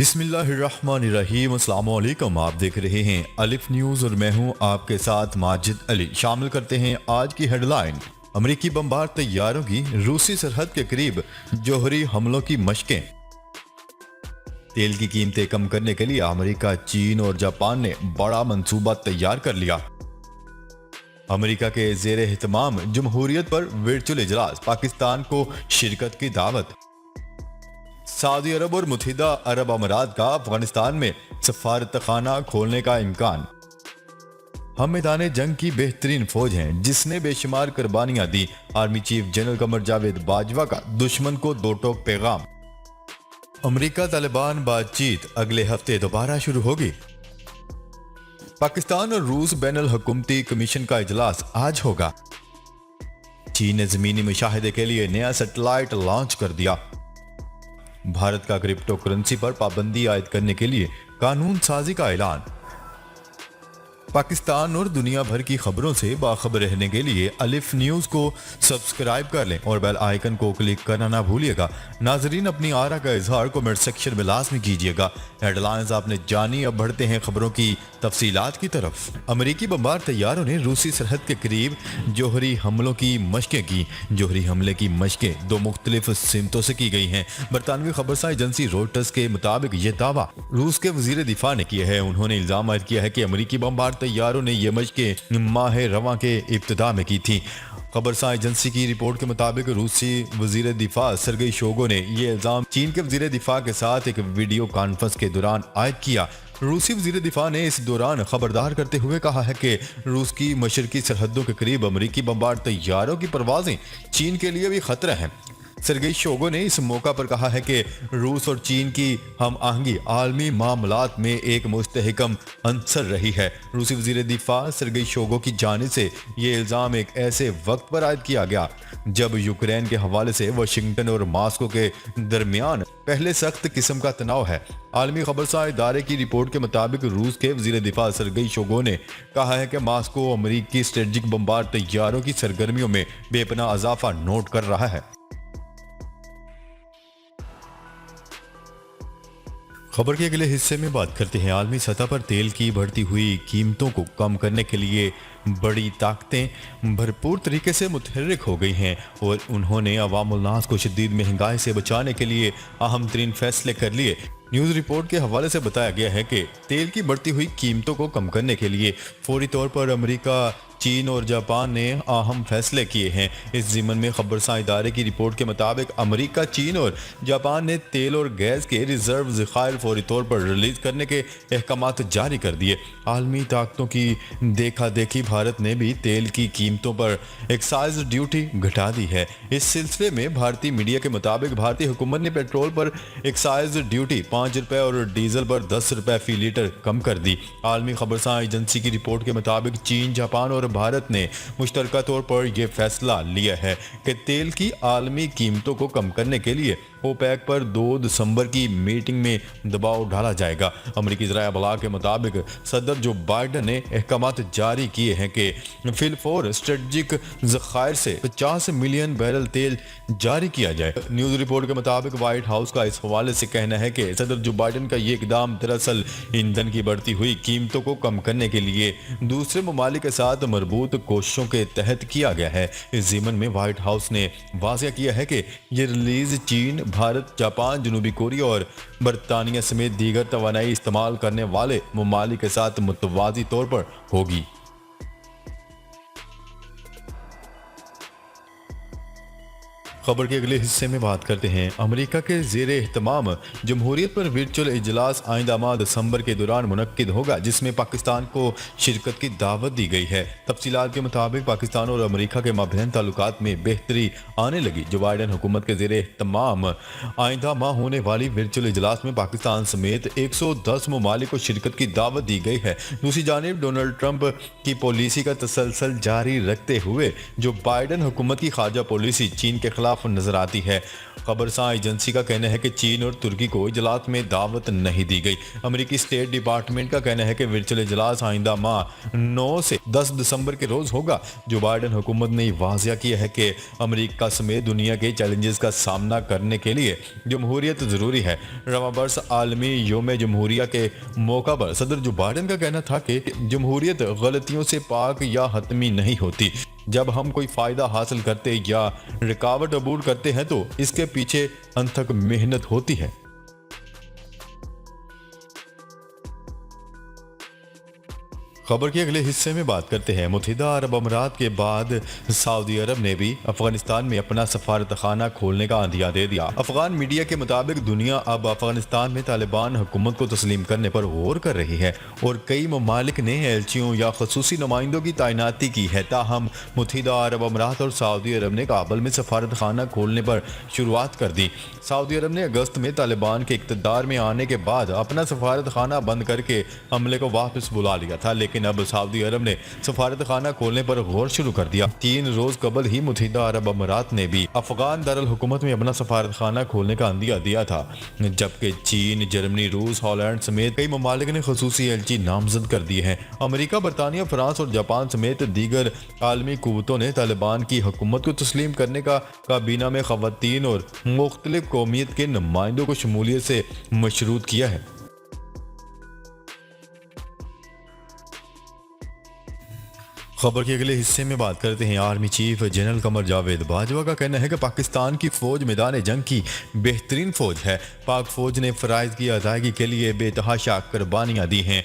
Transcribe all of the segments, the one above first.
बिस्मिल्लाहिर्रहमानिर्रहीम। अस्सलाम वालेकुम। आप देख रहे हैं अलिफ न्यूज़ और मैं हूं आपके साथ माजिद अली। शामिल करते हैं आज की हेडलाइन। अमेरिकी बमबार तैयारों की रूसी सरहद के करीब जौहरी हमलों की मशकें। तेल की कीमतें कम करने के लिए अमेरिका, चीन और जापान ने बड़ा मंसूबा तैयार कर लिया। अमेरिका के जेर एहतमाम जमहूरियत पर वर्चुअल इजलास, पाकिस्तान को शिरकत की दावत। सऊदी अरब और मुत्तहिदा अरब अमारात का अफगानिस्तान में सफारत खाना खोलने का इम्कान। हम मैदान जंग की बेहतरीन फौज हैं जिसने बेशुमार कुर्बानियां दी। Army chief general Qamar Javed Bajwa का दुश्मन को दो टोक पैगाम। अमेरिका तालिबान बातचीत अगले हफ्ते दोबारा शुरू होगी। पाकिस्तान और रूस बैनुल हुकूमती कमीशन का इजलास आज होगा। चीन ने जमीनी मुशाहिदे के लिए नया सैटेलाइट लॉन्च कर दिया। भारत का क्रिप्टो करेंसी पर पाबंदी आयद करने के लिए कानून साजी का ऐलान। पाकिस्तान और दुनिया भर की खबरों से बाखबर रहने के लिए अलिफ न्यूज़ को सब्सक्राइब कर लें और बेल आइकन को क्लिक करना ना भूलिएगा। नाजरीन, अपनी आरा का इजहार कमेंट सेक्शन में लाजमी कीजिएगा। हेडलाइंस आपने जानी, अब बढ़ते हैं खबरों की तफसीलात की तरफ। अमेरिकी बमबार तैयारों ने रूसी सरहद के करीब जौहरी हमलों की मशकें की। जौहरी हमले की मशकें दो मुख्तलिफ सिमतों से की गई हैं। बरतानवी खबरसां एजेंसी रोयटर्स के मुताबिक ये दावा रूस के वजीर दिफा ने किया है। उन्होंने इल्जाम आयद किया है कि अमेरिकी बमबार तैयारों ने यह मशकें माह रवां के इब्तिदा में की थी। खबरसां एजेंसी की रिपोर्ट के मुताबिक रूसी वजीर दिफा सरगई शोगो ने यह इल्जाम चीन के वजीर दिफा के साथ एक वीडियो कॉन्फ्रेंस के दौरान आयद किया। रूसी वजीर दिफा ने इस दौरान खबरदार करते हुए कहा है कि रूस की मशरकी सरहदों के करीब अमेरिकी बमबार तैयारों की परवाजें चीन के लिए भी खतरा हैं। सरगई शोगो ने इस मौका पर कहा है कि रूस और चीन की हम आहंगी आलमी मामलात में एक मुस्तहकम अंसर रही है। रूसी वजीर दिफा सरगई शोगो की जानिब से ये इल्ज़ाम एक ऐसे वक्त पर आयद किया गया जब यूक्रेन के हवाले से वाशिंगटन और मास्को के दरमियान पहले सख्त किस्म का तनाव है। आलमी खबरसां इदारे की रिपोर्ट के मुताबिक रूस के वजीर दिफा सरगई शोगो ने कहा है कि मास्को अमरीकी स्ट्रेटजिक बमबार तैयारों की सरगर्मियों में बेपनाह इजाफा नोट कर रहा है। खबर के अगले हिस्से में बात करते हैं। आलमी सतह पर तेल की बढ़ती हुई कीमतों को कम करने के लिए बड़ी ताकतें भरपूर तरीके से मुतहर्रिक हो गई हैं और उन्होंने अवामुल नास को शदीद महंगाई से बचाने के लिए अहम तरीन फैसले कर लिए। न्यूज़ रिपोर्ट के हवाले से बताया गया है कि तेल की बढ़ती हुई कीमतों को कम करने के लिए फौरी तौर पर अमेरिका, चीन और जापान ने अहम फैसले किए हैं। इस ज़िमन में खबरसां इदारे की रिपोर्ट के मुताबिक अमेरिका, चीन और जापान ने तेल और गैस के रिजर्व ज़खायर फौरी तौर पर रिलीज़ करने के अहकामात जारी कर दिए। आलमी ताकतों की देखा देखी भारत ने भी तेल की कीमतों पर एक्साइज ड्यूटी घटा दी है। इस सिलसिले में भारतीय मीडिया के मुताबिक भारतीय हुकूमत ने पेट्रोल पर एक्साइज ड्यूटी 5 रुपए और डीजल पर 10 रुपए फी लीटर कम कर दी। आलमी खबरसां एजेंसी की रिपोर्ट के मुताबिक चीन, जापान और भारत ने मुश्तरका तौर पर यह फैसला लिया है कि तेल की आलमी कीमतों को कम करने के लिए ओपेक पर 2 दिसंबर की मीटिंग में दबाव डाला जाएगा। अमरीकी ज़राए अबलाग के मुताबिक सदर जो बाइडन ने अहकामात जारी किए हैं कि फिलफौर स्ट्रेटजिक ज़खायर से 50 मिलियन बैरल तेल जारी किया जाए। न्यूज़ रिपोर्ट के मुताबिक व्हाइट हाउस का इस हवाले से कहना है कि सदर जो बाइडन का ये इकदाम दरअसल ईंधन की बढ़ती हुई कीमतों को कम करने के लिए दूसरे ममालिक के साथ मरबूत कोशिशों के तहत किया गया है। इस ज़िमन में व्हाइट हाउस ने वाज़ेह किया है कि ये रिलीज चीन, भारत, जापान, जनूबी कोरिया और बरतानिया समेत दीगर तवानाई इस्तेमाल करने वाले ममालिक के साथ मुतवाज़ी तौर पर होगी। खबर के अगले हिस्से में बात करते हैं। अमेरिका के ज़ेर एहतमाम जमहूरियत पर वर्चुअल इजलास आइंदा माह दिसंबर के दौरान मुनक्किद होगा जिसमें पाकिस्तान को शिरकत की दावत दी गई है। तफसीलात के मुताबिक पाकिस्तान और अमेरिका के माबैन ताल्लुकात में बेहतरी आने लगी। जो बाइडन हुकूमत के ज़ेर एहतमाम आइंदा माह होने वाली वर्चुअल इजलास में पाकिस्तान समेत 110 ममालिक को शिरकत की दावत दी गई है। दूसरी जानिब डोनाल्ड ट्रंप की पॉलिसी का तसलसल जारी रखते हुए जो बाइडन हुकूमत की खारजा पॉलिसी चीन के खिलाफ खिलाफ नजर आती है। खबरसां एजेंसी का कहना है कि चीन और तुर्की को इजलास में दावत नहीं दी गई। अमेरिकी स्टेट डिपार्टमेंट का कहना है कि वर्चुअल इजलास आइंदा माह 9 से 10 दिसंबर के रोज होगा। जो बाइडेन हुकूमत ने वाज़िया किया है कि अमेरिका समेत दुनिया के चैलेंजेस का सामना करने के लिए जमहूरियत ज़रूरी है। रवां बरस आलमी योम जमहूरिया के मौका पर सदर जो बाइडेन का कहना था कि जमहूरियत गलतियों से पाक या हतमी नहीं होती। जब हम कोई फ़ायदा हासिल करते या रुकावट अबूर करते हैं तो इसके पीछे अनथक मेहनत होती है। खबर के अगले हिस्से में बात करते हैं। मुत्तहिदा अरब अमीरात के बाद सऊदी अरब ने भी अफगानिस्तान में अपना सफारत खाना खोलने का अंदिया दे दिया। अफगान मीडिया के मुताबिक दुनिया अब अफगानिस्तान में तालिबान हुकूमत को तस्लीम करने पर गौर कर रही है और कई ममालिक ने एलचियों या खसूसी नुमाइंदों की तैनाती की है। ताहम मुत्तहिदा अरब अमीरात और सऊदी अरब ने काबुल में सफारत खाना खोलने पर शुरुआत कर दी। सऊदी अरब ने अगस्त में तालिबान के इक़्तिदार में आने के बाद अपना सफारत खाना बंद करके हमले को वापस बुला लिया था, लेकिन अब सऊदी अरब ने सफारत खाना खोलने पर गौर शुरू कर दिया। 3 रोज कबल ही मुत्तहिदा अरब अमीरात ने भी अफगान दारुल हुकूमत में अपना सफारत खाना खोलने का अंदिया दिया था, जबकि चीन, जर्मनी, रूस, हॉलैंड समेत कई ममालिक ने खसूसी एलची नामजद कर दिए हैं। अमेरिका, बरतानिया, फ्रांस और जापान समेत दीगर आलमी कुव्वतों ने तालिबान की हुकूमत को तस्लीम करने का काबीना में खवातीन और मुख्तलिफ कौमियत के नुमाइंदों को शमूलियत से मशरूत किया है। खबर के अगले हिस्से में बात करते हैं। Army chief general Qamar Javed Bajwa का कहना है कि पाकिस्तान की फौज मैदान जंग की बेहतरीन फौज है। पाक फौज ने फ़राइज़ की अदायगी के लिए बेतहाशा कुर्बानियाँ दी हैं।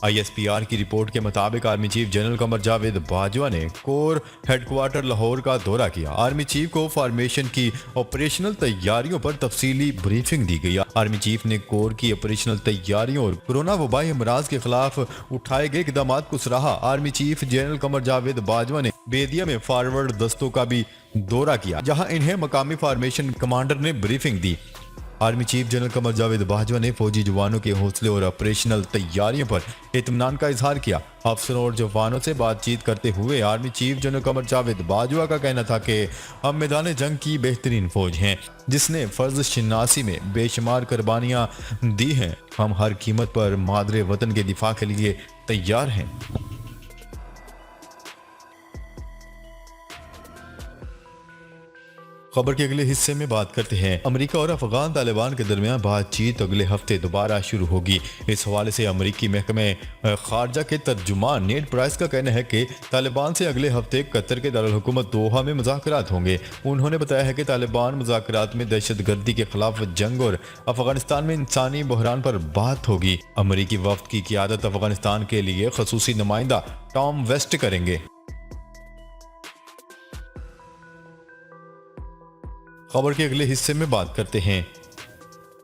ISPR की रिपोर्ट के मुताबिक army chief general Qamar Javed Bajwa ने कोर हेडक्वार्टर लाहौर का दौरा किया। आर्मी चीफ को फॉर्मेशन की ऑपरेशनल तैयारियों पर तफसीली ब्रीफिंग दी गई। आर्मी चीफ ने कोर की ऑपरेशनल तैयारियों और कोरोना वबाई अमराज के खिलाफ उठाए गए इकदाम को सराहा। Army chief general Qamar Javed Bajwa ने बेदिया में फॉरवर्ड दस्तों का भी दौरा किया, जहां इन्हें मकामी फॉर्मेशन कमांडर ने ब्रीफिंग दी। Army chief general Qamar Javed Bajwa ने फौजी जवानों के हौसले और ऑपरेशनल तैयारियों पर इत्मीनान का इजहार किया। अफसरों और जवानों से बातचीत करते हुए army chief general Qamar Javed Bajwa का कहना था कि हम मैदान जंग की बेहतरीन फौज हैं, जिसने फर्ज शिनासी में बेशुमार कुर्बानियां दी हैं। हम हर कीमत पर मादरे वतन के दिफा के लिए तैयार हैं। खबर के अगले हिस्से में बात करते हैं। अमेरिका और अफगान तालिबान के दरमियान बातचीत अगले हफ्ते दोबारा शुरू होगी। इस हवाले से अमेरिकी महकमे खारजा के तर्जुमान नेड प्राइस का कहना है कि तालिबान से अगले हफ्ते कतर के दारुल हुकूमत दोहा में मुज़ाकरात होंगे। उन्होंने बताया है कि तालिबान मुज़ाकरात में दहशतगर्दी के खिलाफ जंग और अफगानिस्तान में इंसानी बहरान पर बात होगी। अमेरिकी वफ्द की क़ियादत अफगानिस्तान के लिए खसूसी नुमाइंदा टॉम वेस्ट करेंगे। खबर के अगले हिस्से में बात करते हैं।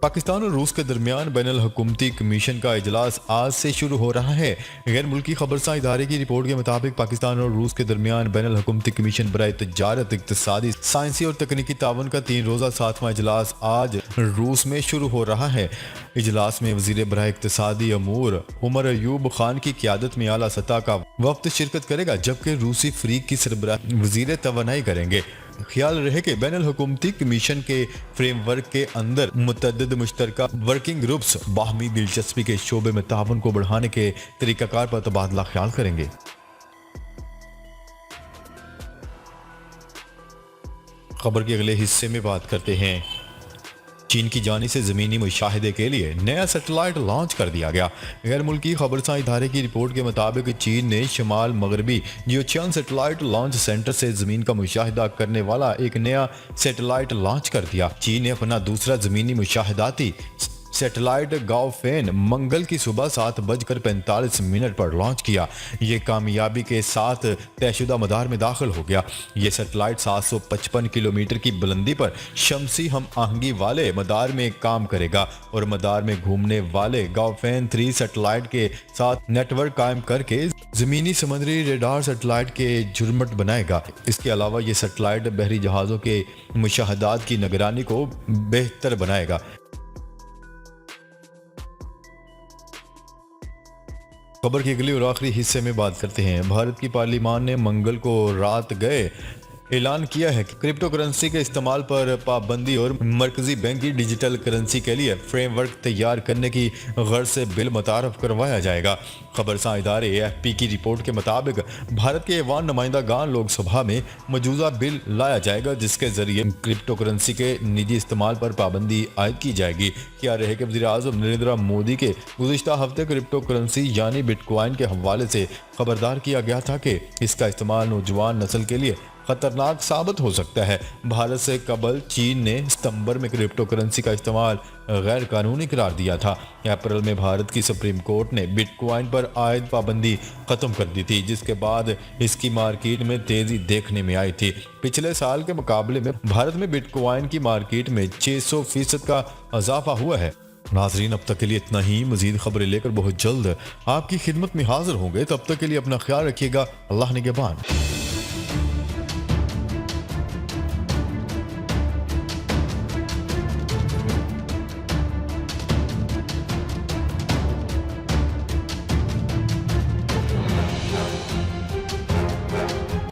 पाकिस्तान और रूस के दरमियान बैनुल हुकूमती कमीशन का इजलास आज से शुरू हो रहा है। गैर मुल्की खबरसां इदारे की रिपोर्ट के मुताबिक पाकिस्तान और रूस के दरमियान बैनुल हुकूमती कमीशन बराए तिजारत, इक्तिसादी, साइंसी और तकनीकी ताउन का 3 रोज़ा 7वां इजलास आज रूस में शुरू हो रहा है। इजलास में वजीर बराए इक्तिसादी अमूर उमर अयूब खान की क़ियादत में आला सतह का वफ्द शिरकत करेगा, जबकि रूसी फरीक की सरबराही वजीर तवानाई करेंगे। ख्याल रहे कि बैनुल हुकूमती कमीशन के फ्रेमवर्क के अंदर मुतअद्दिद मुश्तरका वर्किंग ग्रुप्स बाहमी दिलचस्पी के शोबे में ताउन को बढ़ाने के तरीकाकार पर तबादला ख्याल करेंगे। खबर के अगले हिस्से में बात करते हैं। चीन की जानिब से ज़मीनी मुशाहिदे के लिए नया सैटेलाइट लॉन्च कर दिया गया। गैर मुल्की खबरसां इदारे की रिपोर्ट के मुताबिक चीन ने शुमाल मगरबी जियोचान सैटेलाइट लॉन्च सेंटर से ज़मीन का मुशाहिदा करने वाला एक नया सैटेलाइट लॉन्च कर दिया। चीन ने अपना दूसरा ज़मीनी मुशाहिदाती सैटेलाइट गाओफेन मंगल की सुबह 7:45 पर लॉन्च किया। ये कामयाबी के साथ तयशुदा मदार में दाखिल हो गया। ये सैटेलाइट 755 किलोमीटर की बुलंदी पर शमसी हम आहंगी वाले मदार में काम करेगा और मदार में घूमने वाले गाओफेन 3 सैटेलाइट के साथ नेटवर्क कायम करके जमीनी समुद्री रेडार सैटेलाइट के झुरमट बनाएगा। इसके अलावा ये सैटेलाइट बहरी जहाज़ों के मुशाहदात की निगरानी को बेहतर बनाएगा। खबर के अगले और आखिरी हिस्से में बात करते हैं। भारत की पार्लियामान ने मंगल को रात गए ऐलान किया है कि क्रिप्टो करेंसी के इस्तेमाल पर पाबंदी और मरकजी बैंक की डिजिटल करेंसी के लिए फ्रेमवर्क तैयार करने की गर्ज से बिल मुतारफ करवाया जाएगा। खबरसां इदारे AFP की रिपोर्ट के मुताबिक भारत के ऐवान नुमाइंदागान लोकसभा में मौजूदा बिल लाया जाएगा, जिसके जरिए क्रिप्टो करेंसी के निजी इस्तेमाल पर पाबंदी आयद की जाएगी। क्या रहे कि वज़ीर आज़म नरेंद्र मोदी के गुज़िश्ता हफ्ते क्रिप्टो करेंसी यानी बिटकॉइन के हवाले से खबरदार किया गया था कि इसका इस्तेमाल नौजवान नस्ल के लिए खतरनाक साबित हो सकता है। भारत से कबल चीन ने सितंबर में क्रिप्टो करेंसी का इस्तेमाल गैर कानूनी करार दिया था। अप्रैल में भारत की सुप्रीम कोर्ट ने बिटकॉइन पर आयद पाबंदी खत्म कर दी थी, जिसके बाद इसकी मार्केट में तेजी देखने में आई थी। पिछले साल के मुकाबले में भारत में बिटकॉइन की मार्केट में 600% का इजाफा हुआ है। नाजरीन, अब तक के लिए इतना ही। मजीद खबरें लेकर बहुत जल्द आपकी खिदमत में हाजिर होंगे। तब तक के लिए अपना ख्याल रखिएगा। अल्लाह निगहबान।